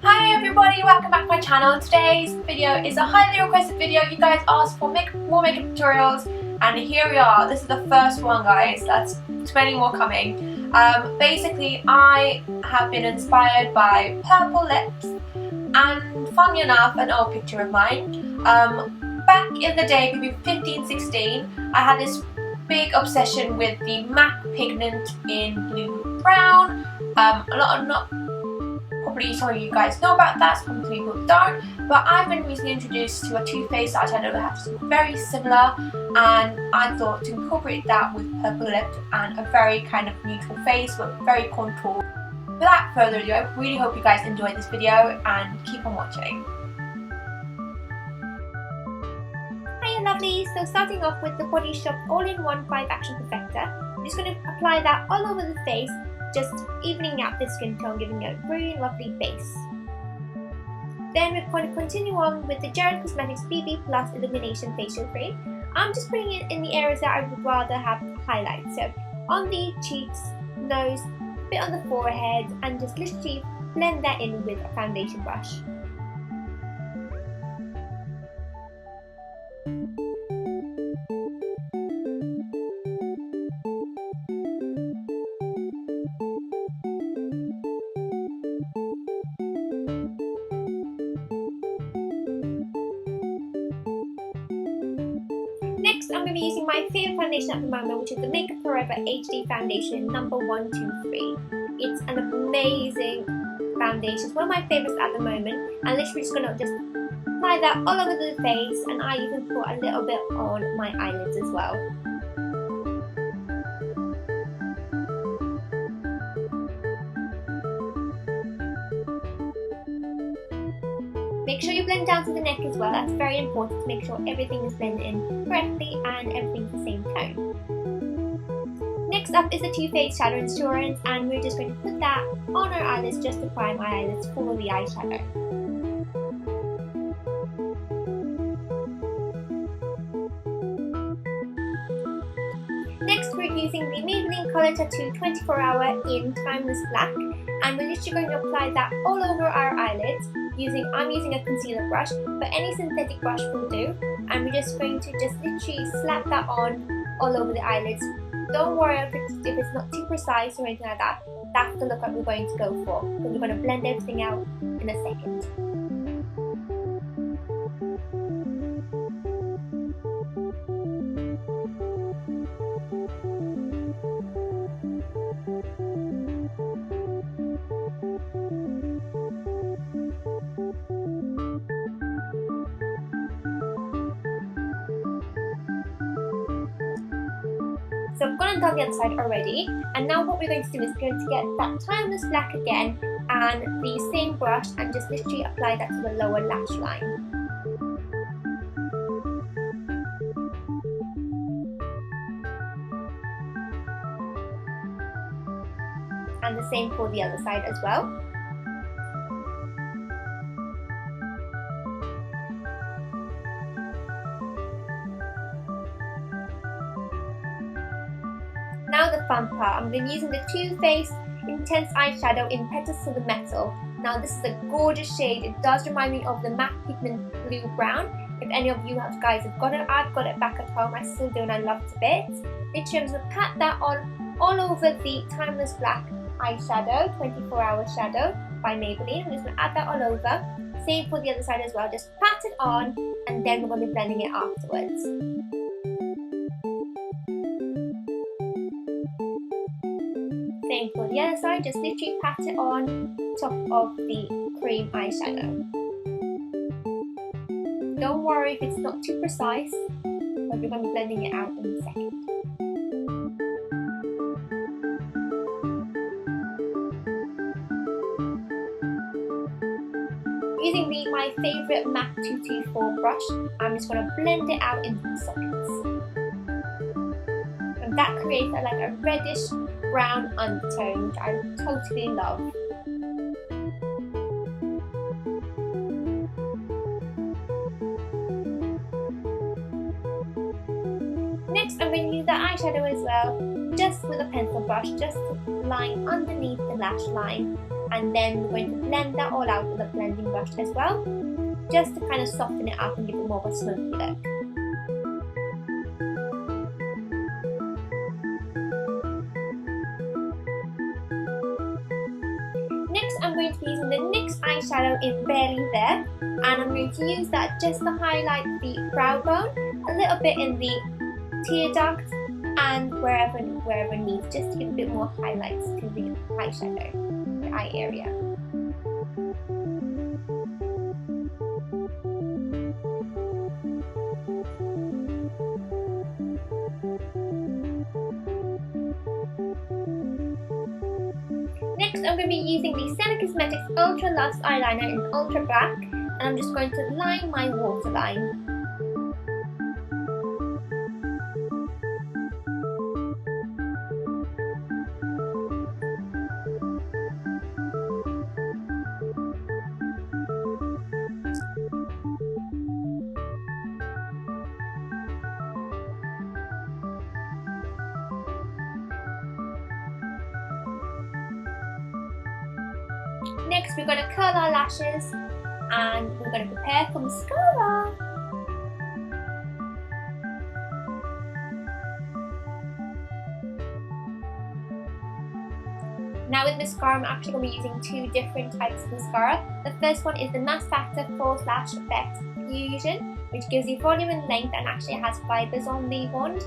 Hi everybody, welcome back to my channel. Today's video is a highly requested video. You guys asked for more makeup tutorials and here we are. This is the first one, guys. That's 20 more coming. Basically, I have been inspired by purple lips and funny enough, an old picture of mine. Back in the day, maybe 15-16, I had this big obsession with the MAC pigment in blue brown. Probably some of you guys know about that, some people don't, but I've been recently introduced to a Too Faced eyeshadow that has very similar, and I thought to incorporate that with purple lips and a very kind of neutral face but very contoured. Without further ado, I really hope you guys enjoyed this video and keep on watching. Hiya lovelies, so starting off with the Body Shop All-in-One 5 Action Perfector. I'm just going to apply that all over the face, just evening out the skin tone, giving it a really lovely base. Then we're going to continue on with the Gerard Cosmetics BB Plus Illumination Facial Cream. I'm just putting it in the areas that I would rather have highlights. So on the cheeks, nose, a bit on the forehead, and just literally blend that in with a foundation brush. Next, I'm going to be using my favourite foundation at the moment, which is the Makeup Forever HD Foundation number 123. It's an amazing foundation. It's one of my favourites at the moment. I'm literally just going to just apply that all over the face, and I even put a little bit on my eyelids as well. Make sure you blend down to the neck as well. That's very important to make sure everything is blended in correctly and everything's the same tone. Next up is the Too Faced Shadow Insurance, and we're just going to put that on our eyelids just to prime our eyelids for the eyeshadow. Next, we're using the Maybelline Colour Tattoo 24 Hour in Timeless Black, and we're literally going to apply that all over our eyelids. I'm using a concealer brush, but any synthetic brush will do, and we're just going to just literally slap that on all over the eyelids. Don't worry if it's not too precise or anything like that. That's the look that we're going to go for, because we're going to blend everything out in a second. So I've gone and done the other side already, and now what we're going to do is going to get that Timeless Black again and the same brush and just literally apply that to the lower lash line. And the same for the other side as well. Now the fun part, I'm going to be using the Too Faced Intense Eyeshadow in Petals to the Metal. Now this is a gorgeous shade. It does remind me of the MAC pigment blue brown. If any of you guys have got it, I've got it back at home. I still do, and I love it a bit. Literally, I'm going to pat that on all over the Timeless Black eyeshadow, 24 Hour Shadow by Maybelline. I'm just going to add that all over. Same for the other side as well. Just pat it on, and then we're going to be blending it afterwards. Same for the other side, just literally pat it on top of the cream eyeshadow. Don't worry if it's not too precise, but we're going to be blending it out in a second. Using my favourite MAC 224 brush, I'm just going to blend it out into the sockets. And that creates like a reddish brown undertone, which I totally love. Next, I'm going to use the eyeshadow as as well, just with a pencil brush, just to line underneath the lash line, and then we're going to blend that all out with a blending brush as well, just to kind of soften it up and give it more of a smoky look. Next, I'm going to be using the NYX eyeshadow in Barely There, and I'm going to use that just to highlight the brow bone, a little bit in the tear duct, and wherever needs, just to give a bit more highlights to the eyeshadow, the eye area. Next, I'm going to be using the Senna Cosmetics Ultra Luxe Eyeliner in Ultra Black, and I'm just going to line my waterline. Next, we're going to curl our lashes and we're going to prepare for mascara. Now with mascara, I'm actually going to be using two different types of mascara. The first one is the Mass Factor False Lash Effect Fusion, which gives you volume and length and actually has fibres on the wand.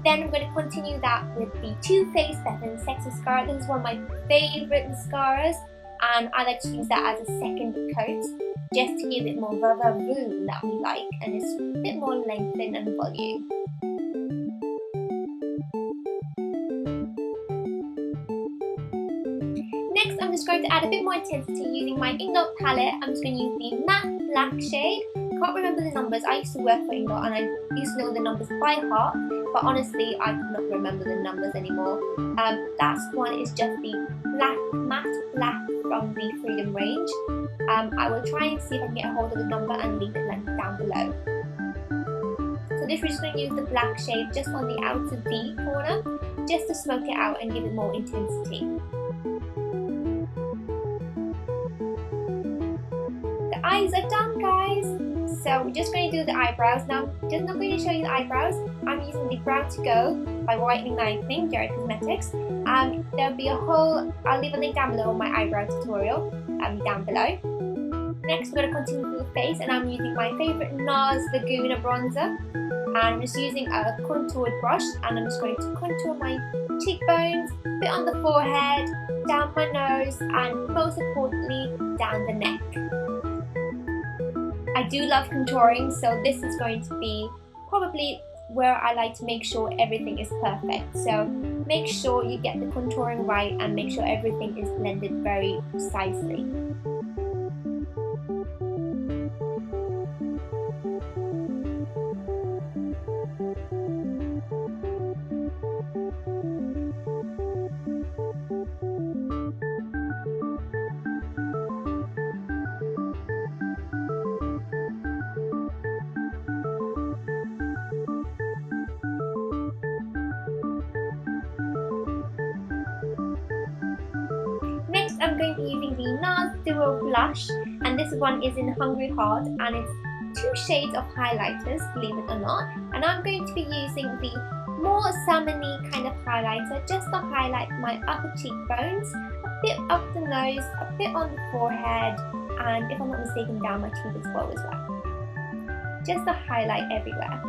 Then I'm going to continue that with the Too Faced Better Sex Mascara. This is one of my favourite mascaras, and I like to use that as a second coat, just to give it more of a volume that we like, and it's a bit more lengthen and volume. Next, I'm just going to add a bit more intensity using my Inglot palette. I'm just going to use the matte black shade. Can't remember the numbers. I used to work for Inglot and I used to know the numbers by heart, but honestly I cannot remember the numbers anymore. That one is just the matte black from the Freedom range. I will try and see if I can get a hold of the number and leave it linked down below. So this, we're just going to use the black shade just on the outer V corner, just to smoke it out and give it more intensity. The eyes are done, guys. So we're just going to do the eyebrows now. Just not going to show you the eyebrows. I'm using the Brow to Go by Whitening, Gerard Cosmetics. There'll be a whole, I'll leave a link down below on my eyebrow tutorial down below. Next, we're going to continue with the face, and I'm using my favourite NARS Laguna bronzer. And I'm just using a contoured brush, and I'm just going to contour my cheekbones, a bit on the forehead, down my nose, and most importantly, down the neck. I do love contouring, so this is going to be probably where I like to make sure everything is perfect. So make sure you get the contouring right and make sure everything is blended very precisely. I'm going to be using the NARS Duo Blush, and this one is in Hungry Heart, and it's 2 shades of highlighters, believe it or not. And I'm going to be using the more salmon-y kind of highlighter just to highlight my upper cheekbones, a bit up the nose, a bit on the forehead, and if I'm not mistaken, down my teeth as well. Just to highlight everywhere.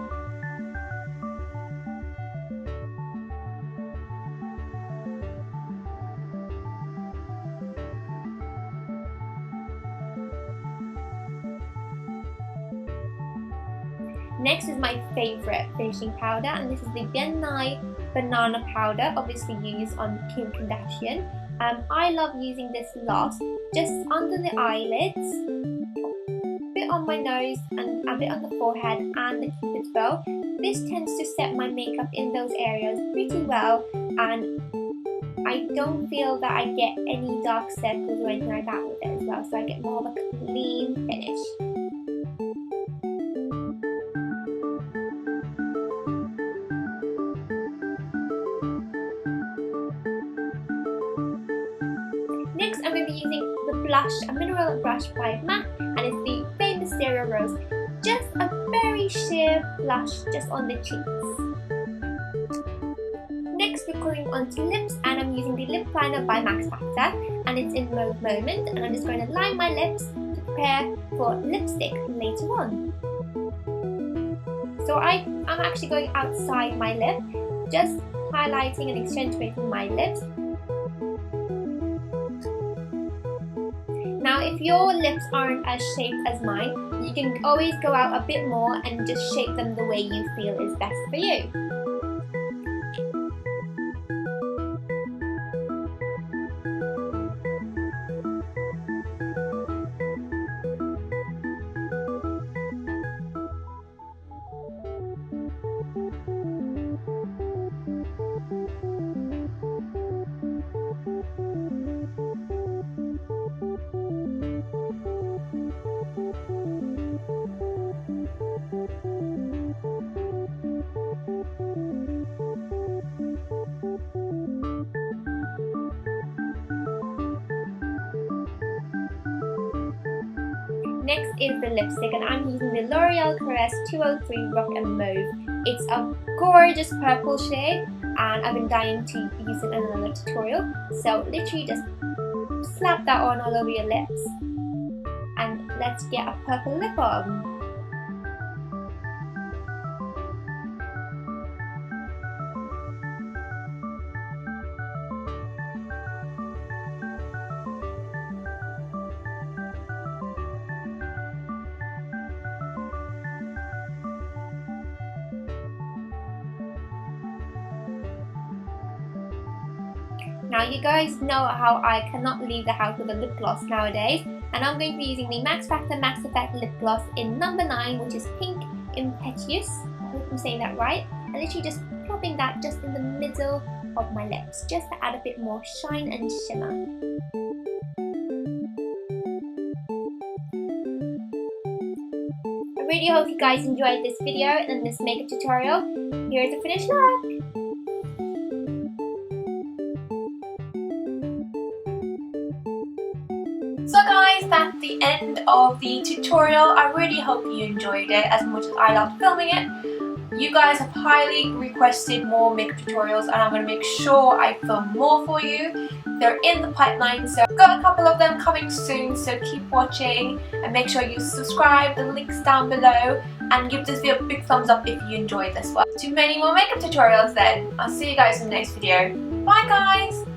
Next is my favourite finishing powder, and this is the Bien Nye Banana Powder, obviously used on Kim Kardashian. I love using this last, just under the eyelids, a bit on my nose, and a bit on the forehead and the cupid's bow. This tends to set my makeup in those areas pretty well, and I don't feel that I get any dark circles or anything like that with it as well, so I get more of a clean finish. using the blush, a mineral brush by MAC, and it's the famous Stereo Rose. Just a very sheer blush just on the cheeks. Next we're going on to lips, and I'm using the lip liner by Max Factor, and it's in Mauve Moment, and I'm just going to line my lips to prepare for lipstick later on. So I'm actually going outside my lip, just highlighting and accentuating my lips. Now if your lips aren't as shaped as mine, you can always go out a bit more and just shape them the way you feel is best for you. Next is the lipstick, and I'm using the L'Oreal Caress 203 Rock and Mauve. It's a gorgeous purple shade, and I've been dying to use it in another tutorial. So literally just slap that on all over your lips, and let's get a purple lip on. Now you guys know how I cannot leave the house with a lip gloss nowadays, and I'm going to be using the Max Factor Max Effect Lip Gloss in number 9, which is Pink Impetuous. I hope I'm saying that right. And literally just plopping that just in the middle of my lips, just to add a bit more shine and shimmer. I really hope you guys enjoyed this video and this makeup tutorial. Here's the finished look. So guys, that's the end of the tutorial. I really hope you enjoyed it as much as I loved filming it. You guys have highly requested more makeup tutorials, and I'm going to make sure I film more for you. They're in the pipeline, so I've got a couple of them coming soon, so keep watching and make sure you subscribe. The link's down below, and give this video a big thumbs up if you enjoyed this one. To many more makeup tutorials then. I'll see you guys in the next video. Bye guys!